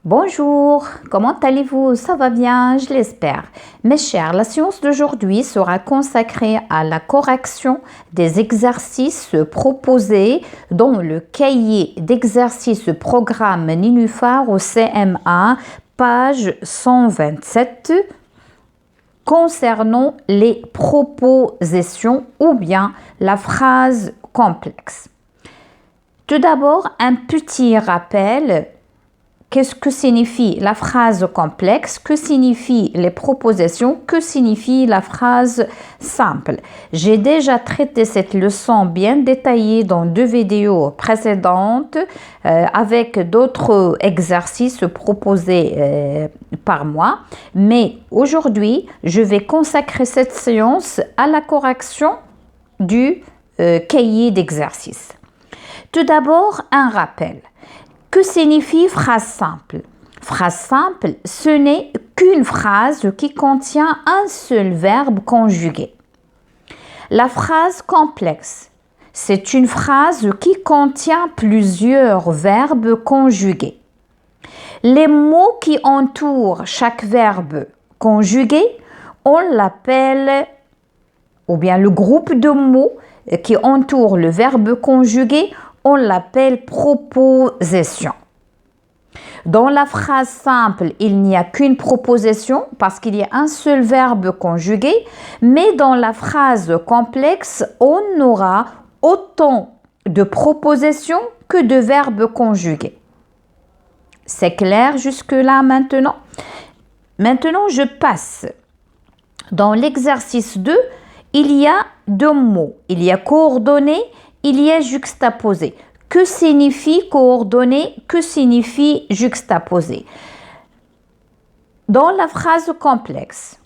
Bonjour, comment allez-vous? Ça va bien, je l'espère. Mes chers, la séance d'aujourd'hui sera consacrée à la correction des exercices proposés dans le cahier d'exercices programme Nénuphar au CM1, page 127, concernant les propositions ou bien la phrase complexe. Tout d'abord, un petit rappel. Qu'est-ce que signifie la phrase complexe? Que signifient les propositions? Que signifie la phrase simple? J'ai déjà traité cette leçon bien détaillée dans 2 vidéos précédentes avec d'autres exercices proposés par moi. Mais aujourd'hui, je vais consacrer cette séance à la correction du cahier d'exercice. Tout d'abord, un rappel. Que signifie phrase simple? Phrase simple, ce n'est qu'une phrase qui contient un seul verbe conjugué. La phrase complexe, c'est une phrase qui contient plusieurs verbes conjugués. Les mots qui entourent chaque verbe conjugué, on l'appelle, ou bien le groupe de mots qui entourent le verbe conjugué, on l'appelle proposition. Dans la phrase simple, il n'y a qu'une proposition parce qu'il y a un seul verbe conjugué, mais dans la phrase complexe, on aura autant de propositions que de verbes conjugués. C'est clair jusque-là maintenant? Maintenant, je passe. Dans l'exercice 2, il y a 2 mots. Il y a coordonnées, il y a juxtaposé. Que signifie coordonner? Que signifie juxtaposer? Dans la phrase complexe,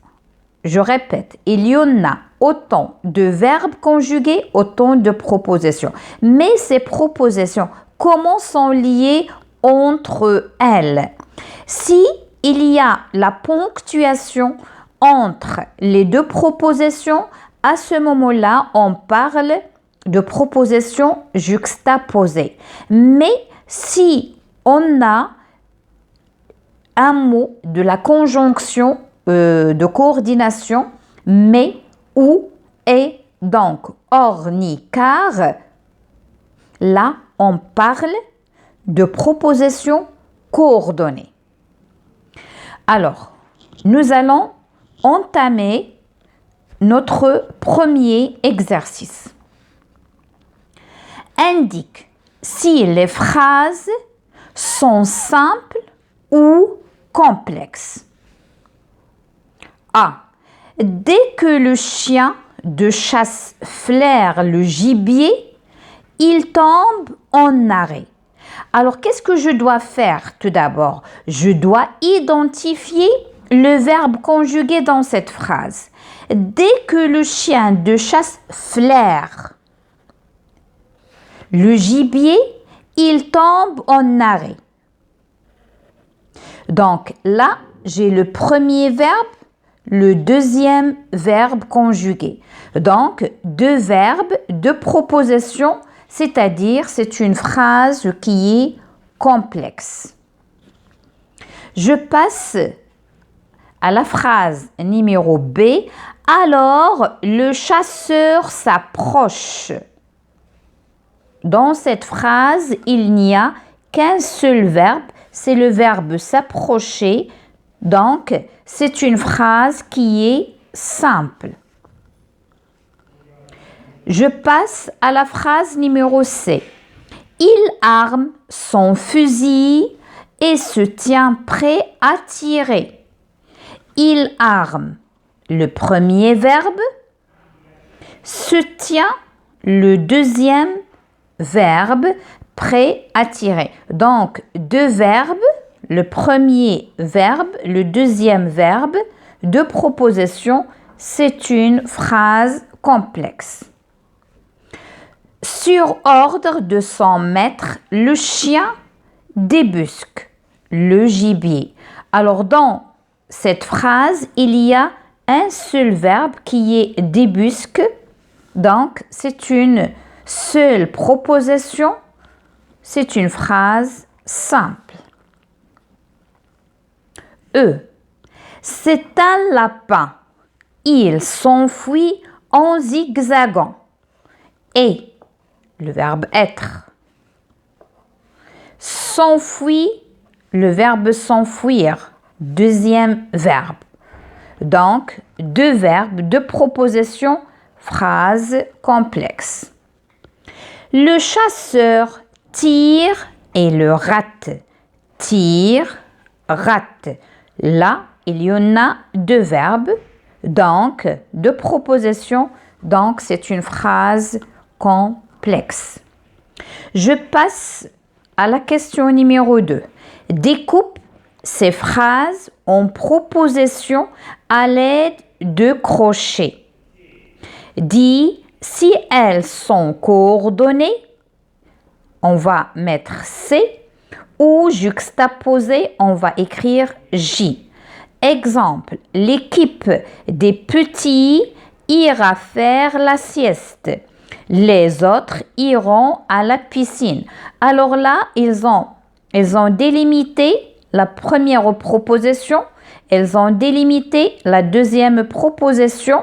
je répète, il y en a autant de verbes conjugués, autant de propositions. Mais ces propositions, comment sont liées entre elles? Si il y a la ponctuation entre les 2 propositions, à ce moment-là, on parle de proposition juxtaposée. Mais si on a un mot de la conjonction de coordination, mais, ou, et, donc, or, ni, car, là, on parle de proposition coordonnée. Alors, nous allons entamer notre premier exercice. Indique si les phrases sont simples ou complexes. A. Dès que le chien de chasse flaire le gibier, il tombe en arrêt. Alors, qu'est-ce que je dois faire tout d'abord? Je dois identifier le verbe conjugué dans cette phrase. Dès que le chien de chasse flaire le gibier, il tombe en arrêt. Donc là, j'ai le premier verbe, le deuxième verbe conjugué. Donc, 2 verbes, 2 propositions, c'est-à-dire c'est une phrase qui est complexe. Je passe à la phrase numéro B. Alors, le chasseur s'approche. Dans cette phrase, il n'y a qu'un seul verbe, c'est le verbe s'approcher. Donc, c'est une phrase qui est simple. Je passe à la phrase numéro C. Il arme son fusil et se tient prêt à tirer. Il arme le premier verbe, se tient le deuxième verbe, prêt à tirer. Donc, 2 verbes, le premier verbe, le deuxième verbe, 2 propositions, c'est une phrase complexe. Sur ordre de son maître, le chien débusque le gibier. Alors, dans cette phrase, il y a un seul verbe qui est débusque. Donc, c'est une seule proposition, c'est une phrase simple. E. C'est un lapin. Il s'enfuit en zigzagant. Et le verbe être. S'enfuit, le verbe s'enfuir. Deuxième verbe. Donc, deux verbes, deux propositions, phrase complexe. Le chasseur tire et le rate. Tire, rate. Là, il y en a deux verbes, donc deux propositions, donc c'est une phrase complexe. Je passe à la question numéro 2. Découpe ces phrases en propositions à l'aide de crochets. Dis si elles sont coordonnées, on va mettre C, ou juxtaposées, on va écrire J. Exemple, l'équipe des petits ira faire la sieste. Les autres iront à la piscine. Alors là, ils ont délimité la première proposition, elles ont délimité la deuxième proposition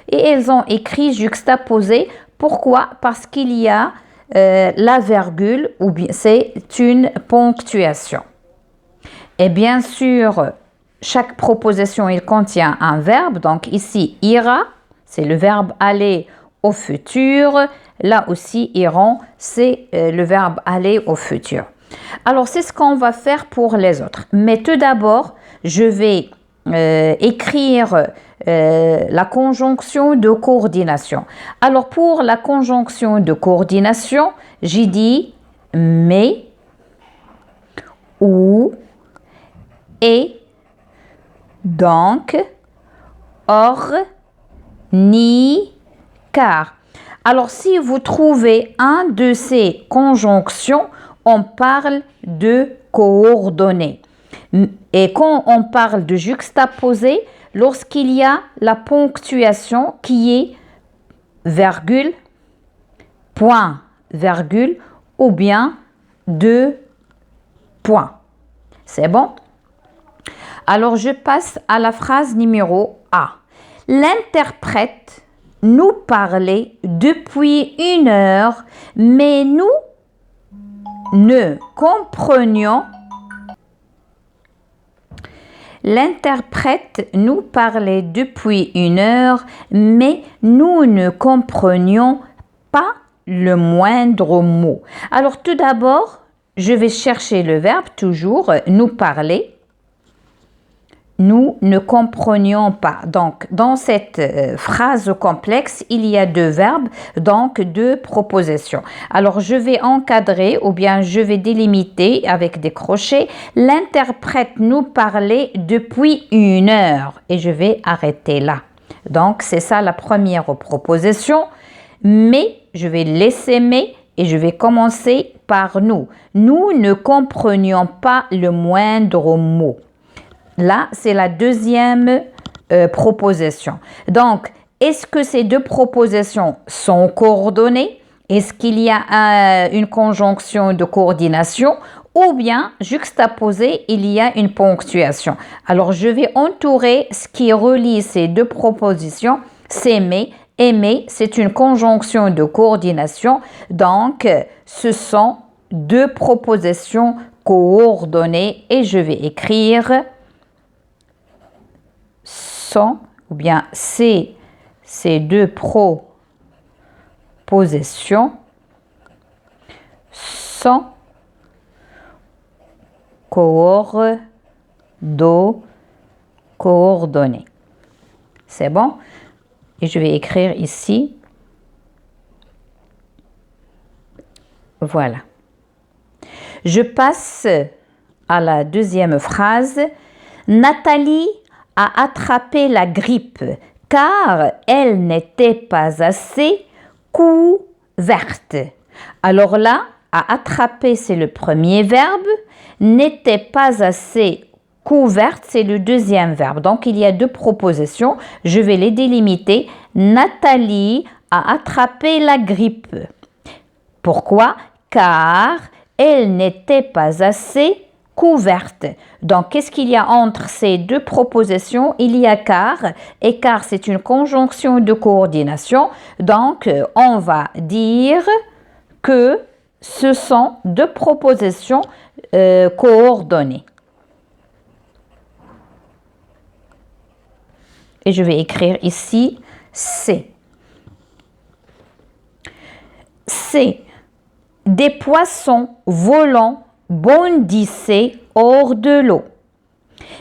et elles ont écrit juxtaposé. Pourquoi? Parce qu'il y a la virgule ou bien c'est une ponctuation. Et bien sûr, chaque proposition, il contient un verbe. Donc ici, ira, c'est le verbe aller au futur. Là aussi, iront, c'est le verbe aller au futur. Alors, c'est ce qu'on va faire pour les autres. Mais tout d'abord, je vais écrire la conjonction de coordination. Alors, pour la conjonction de coordination, j'ai dit mais, ou, et, donc, or, ni, car. Alors, si vous trouvez un de ces conjonctions, on parle de coordonnées. Et quand on parle de juxtaposer, lorsqu'il y a la ponctuation qui est virgule, point, virgule ou bien deux points. C'est bon? Alors, je passe à la phrase numéro A. L'interprète nous parlait depuis 1 heure, mais nous ne comprenions. L'interprète nous parlait depuis 1 heure, mais nous ne comprenions pas le moindre mot. Alors tout d'abord, je vais chercher le verbe, toujours nous parler. Nous ne comprenions pas. Donc, dans cette phrase complexe, il y a deux verbes, donc deux propositions. Alors, je vais encadrer ou bien je vais délimiter avec des crochets. L'interprète nous parlait depuis 1 heure et je vais arrêter là. Donc, c'est ça la première proposition. Mais, je vais laisser mais et je vais commencer par nous. Nous ne comprenions pas le moindre mot. Là, c'est la deuxième proposition. Donc, est-ce que ces deux propositions sont coordonnées? Est-ce qu'il y a une conjonction de coordination? Ou bien, juxtaposé, il y a une ponctuation. Alors, je vais entourer ce qui relie ces deux propositions. C'est mais. Aimer, c'est une conjonction de coordination. Donc, ce sont deux propositions coordonnées. Et je vais écrire sont, ou bien ces deux propositions sont coordonnées. C'est bon? Et je vais écrire ici. Voilà. Je passe à la deuxième phrase. Nathalie a attrapé la grippe car elle n'était pas assez couverte. Alors là, à attraper, c'est le premier verbe. N'était pas assez couverte, c'est le deuxième verbe. Donc, il y a deux propositions. Je vais les délimiter. Nathalie a attrapé la grippe. Pourquoi? Car elle n'était pas assez couverte. Donc, qu'est-ce qu'il y a entre ces deux propositions? Il y a car, et car c'est une conjonction de coordination. Donc, on va dire que ce sont deux propositions coordonnées. Et je vais écrire ici C. C. Des poissons volants bondissaient hors de l'eau.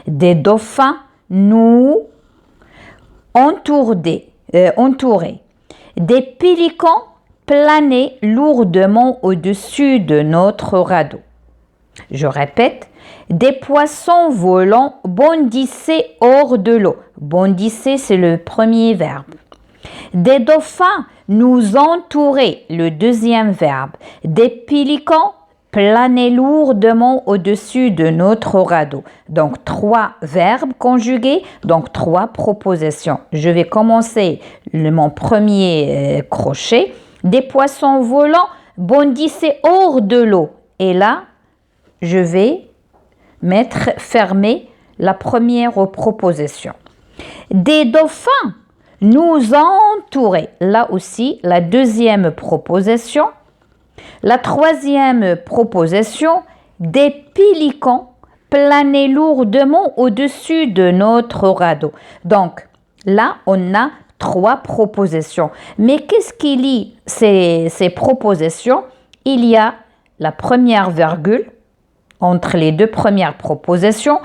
Des dauphins nous entouraient. Des pélicans planaient lourdement au-dessus de notre radeau. Je répète, des poissons volants bondissaient hors de l'eau. Bondissaient, c'est le premier verbe. Des dauphins nous entouraient, le deuxième verbe. Des pélicans planaient lourdement au-dessus de notre radeau. Donc, 3 verbes conjugués, donc 3 propositions. Je vais commencer mon premier crochet. Des poissons volants bondissaient hors de l'eau. Et là, je vais fermer la première proposition. Des dauphins nous entouraient. Là aussi, la deuxième proposition. La troisième proposition, des pélicans planaient lourdement au-dessus de notre radeau. Donc, là, on a 3 propositions. Mais qu'est-ce qui lie ces propositions? Il y a la première virgule entre les deux premières propositions.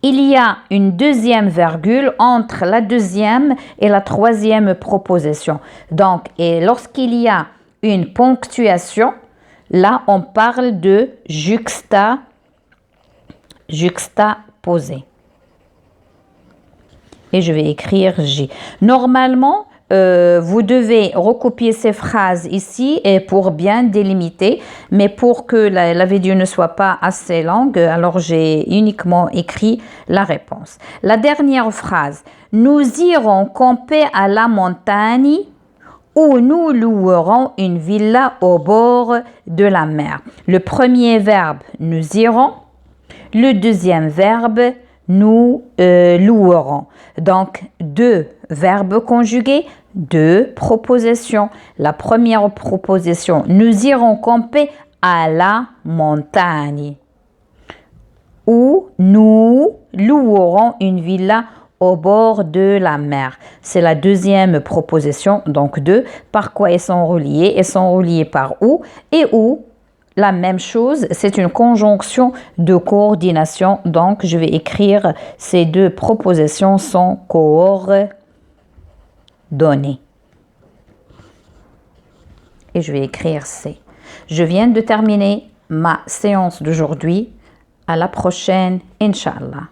Il y a une deuxième virgule entre la deuxième et la troisième proposition. Donc, et lorsqu'il y a une ponctuation, là, on parle de juxtaposer. Et je vais écrire J. Normalement, vous devez recopier ces phrases ici et pour bien délimiter, mais pour que la vidéo ne soit pas assez longue, alors j'ai uniquement écrit la réponse. La dernière phrase, nous irons camper à la montagne où nous louerons une villa au bord de la mer. Le premier verbe, nous irons. Le deuxième verbe, nous louerons. Donc, 2 verbes conjugués, 2 propositions. La première proposition, nous irons camper à la montagne où nous louerons une villa au bord de la mer. C'est la deuxième proposition, donc 2. Par quoi elles sont reliées? Elles sont reliées par où et où. La même chose, c'est une conjonction de coordination. Donc, je vais écrire ces 2 propositions sont coordonnées. Et je vais écrire C. Je viens de terminer ma séance d'aujourd'hui. À la prochaine, Inch'Allah.